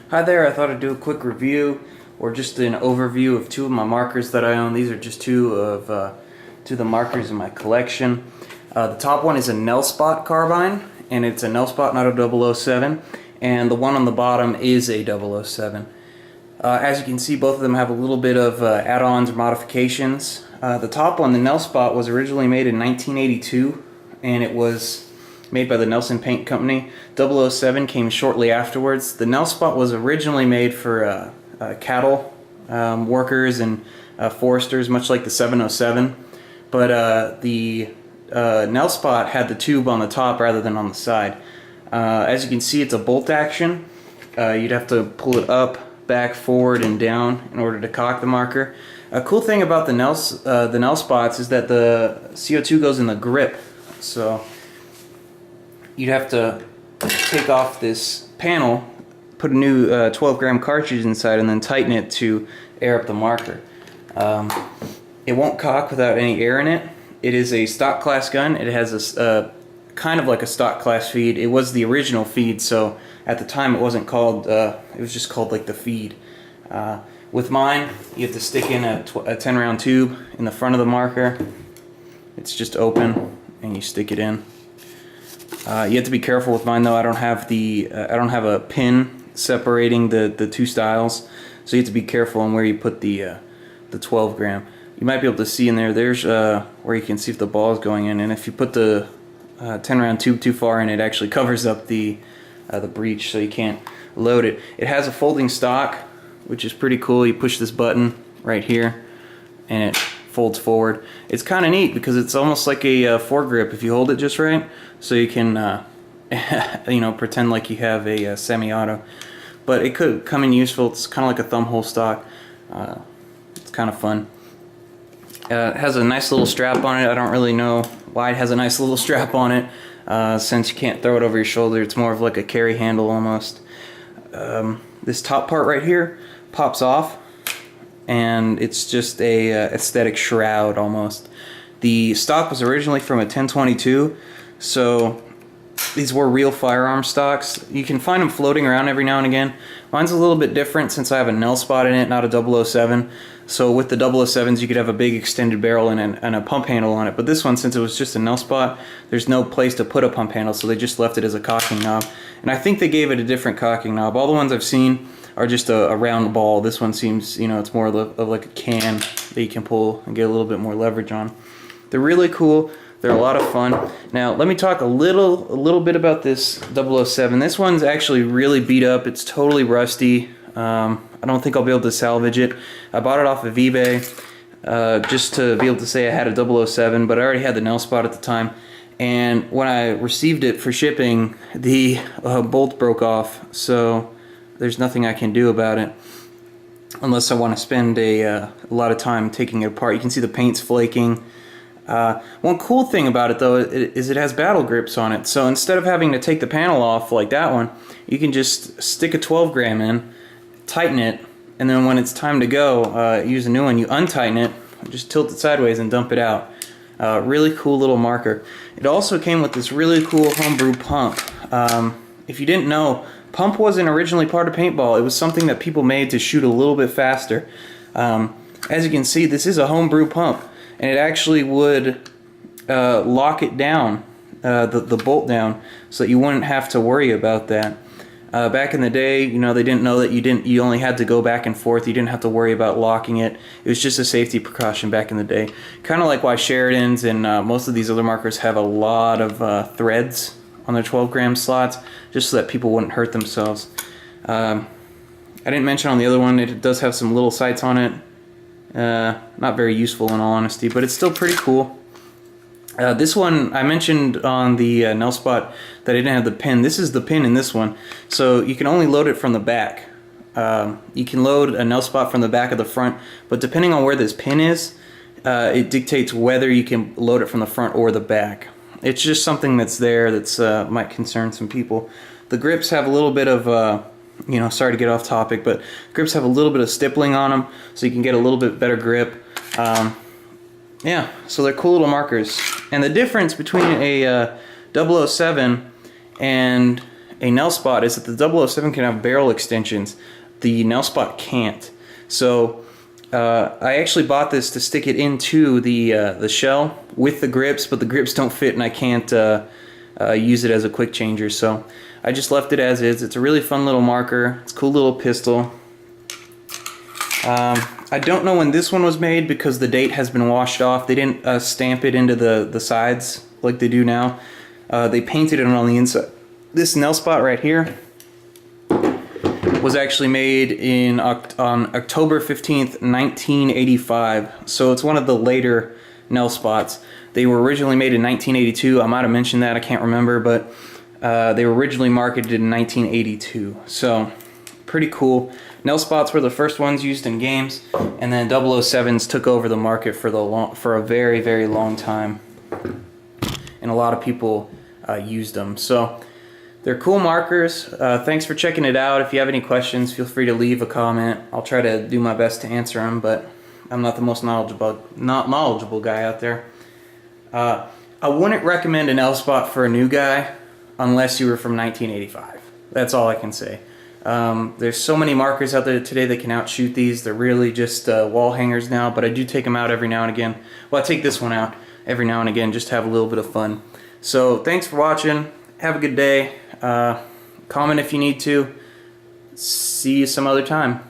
Hi there, I thought I'd do a quick review or just an overview of two of my markers that I own. These are just two of the markers in my collection. The top one is a Nel-spot carbine, and it's a Nel-spot, not a 007, and the one on the bottom is a 007. As you can see, both of them have a little bit of add-ons or modifications. The top one, the Nel-spot, was originally made in 1982, and it was made by the Nelson Paint Company. 007 came shortly afterwards. The Nel-spot was originally made for cattle workers and foresters, much like the 707. But the Nel-spot had the tube on the top rather than on the side. As you can see, it's a bolt action. You'd have to pull it up, back, forward, and down in order to cock the marker. A cool thing about the Nel-spots is that the CO2 goes in the grip. So you'd have to take off this panel, put a new 12-gram cartridge inside, and then tighten it to air up the marker. It won't cock without any air in it. It is a stock class gun. It has a kind of like a stock class feed. It was the original feed, so at the time it wasn't called, it was just called like the feed. With mine, you have to stick in a 10-round tube in the front of the marker. It's just open, and you stick it in. You have to be careful with mine though. I don't have a pin separating the two styles, so you have to be careful on where you put the 12-gram. You might be able to see in there. There's where you can see if the ball is going in, and if you put the 10-round tube too far in, it actually covers up the breech, so you can't load it. It has a folding stock, which is pretty cool. You push this button right here, and it folds forward. It's kind of neat because it's almost like a foregrip if you hold it just right, so you can you know, pretend like you have a semi-auto. But it could come in useful. It's kind of like a thumb hole stock. It's kind of fun. It has a nice little strap on it. I don't really know why it has a nice little strap on it, since you can't throw it over your shoulder. It's more of like a carry handle almost. This top part right here pops off, and it's just a aesthetic shroud almost. The stock was originally from a 1022, so these were real firearm stocks. You can find them floating around every now and again. Mine's a little bit different since I have a Nel-spot in it, not a 007. So with the 007s, you could have a big extended barrel and a pump handle on it. But this one, since it was just a Nel-spot, there's no place to put a pump handle, so they just left it as a cocking knob. And I think they gave it a different cocking knob. All the ones I've seen are just a round ball. This one seems, you know, it's more of like a can that you can pull and get a little bit more leverage on. They're really cool. They're a lot of fun. Now, let me talk a little bit about this 007. This one's actually really beat up. It's totally rusty. I don't think I'll be able to salvage it. I bought it off of eBay just to be able to say I had a 007, but I already had the Nel-spot at the time. And when I received it for shipping, the bolt broke off, so there's nothing I can do about it unless I want to spend a lot of time taking it apart. You can see the paint's flaking. One cool thing about it though is it has battle grips on it, so instead of having to take the panel off like that one, you can just stick a 12-gram in, tighten it, and then when it's time to go use a new one, you untighten it, just tilt it sideways and dump it out. Really cool little marker. It also came with this really cool homebrew pump. If you didn't know, pump wasn't originally part of paintball. It was something that people made to shoot a little bit faster. As you can see, this is a homebrew pump, and it actually would lock it down, the bolt down, so that you wouldn't have to worry about that. Back in the day, you know, they didn't know that you only had to go back and forth. You didn't have to worry about locking it. It was just a safety precaution back in the day. Kind of like why Sheridans and most of these other markers have a lot of threads on their 12-gram slots, just so that people wouldn't hurt themselves. I didn't mention on the other one, it does have some little sights on it. Not very useful in all honesty, but it's still pretty cool. This one, I mentioned on the Nel-spot that I didn't have the pin. This is the pin in this one, so you can only load it from the back. You can load a Nel-spot from the back of the front, but depending on where this pin is, it dictates whether you can load it from the front or the back. It's just something that's there that's might concern some people. The grips have a little bit of you know, sorry to get off topic, but grips have a little bit of stippling on them, so you can get a little bit better grip. Yeah, so they're cool little markers. And the difference between a 007 and a Nel-spot is that the 007 can have barrel extensions. The Nel-spot can't. So I actually bought this to stick it into the shell with the grips, but the grips don't fit and I can't use it as a quick changer. So I just left it as is. It's a really fun little marker. It's a cool little pistol. I don't know when this one was made because the date has been washed off. They didn't stamp it into the sides like they do now. They painted it on the inside. This Nel-spot right here was actually made on October 15th, 1985. So it's one of the later Nel-spots. They were originally made in 1982. I might have mentioned that, I can't remember, but they were originally marketed in 1982. So pretty cool. Nel-spots were the first ones used in games, and then 007s took over the market for a very, very long time. And a lot of people used them. So they're cool markers. Thanks for checking it out. If you have any questions, feel free to leave a comment. I'll try to do my best to answer them, but I'm not the most knowledgeable guy out there. I wouldn't recommend an Nel-spot for a new guy unless you were from 1985. That's all I can say. There's so many markers out there today that can outshoot these. They're really just wall hangers now, but I do take them out every now and again. Well, I take this one out every now and again just to have a little bit of fun. So thanks for watching. Have a good day. Comment if you need to. See you some other time.